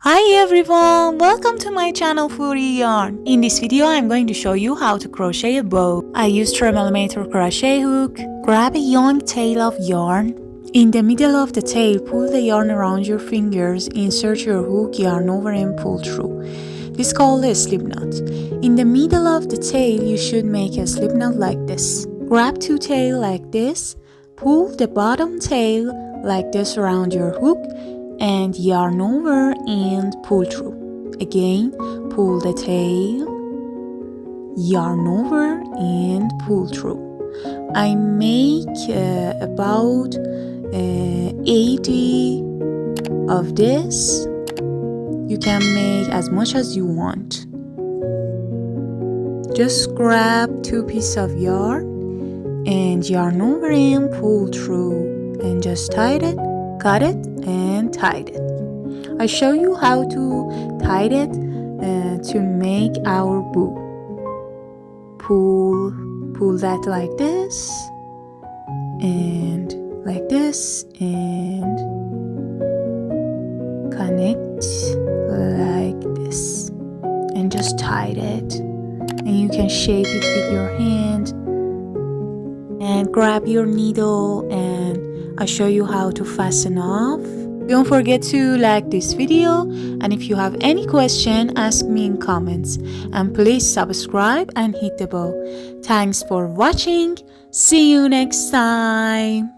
Hi everyone, welcome to my channel Fury Yarn. In this video I'm going to show you how to crochet a bow. I use 3mm crochet hook. Grab a young tail of yarn. In the middle of the tail, pull the yarn around your fingers, insert your hook, yarn over and pull through. This is called a slip knot. In the middle of the tail you should make a slip knot like this. Grab two tails like this, pull the bottom tail like this around your hook and yarn over and pull through. Again, pull the tail, yarn over and pull through. I make about 80 of this. You can make as much as you want. Just grab two pieces of yarn and yarn over and pull through and just tie it, cut it and tie it. I show you how to tie it to make our bow. Pull that like this and like this and connect like this and just tie it. And you can shape it with your hand and grab your needle, and I show you how to fasten off. Don't forget to like this video, and if you have any question, ask me in comments, and please subscribe and hit the bell. Thanks for watching. See you next time.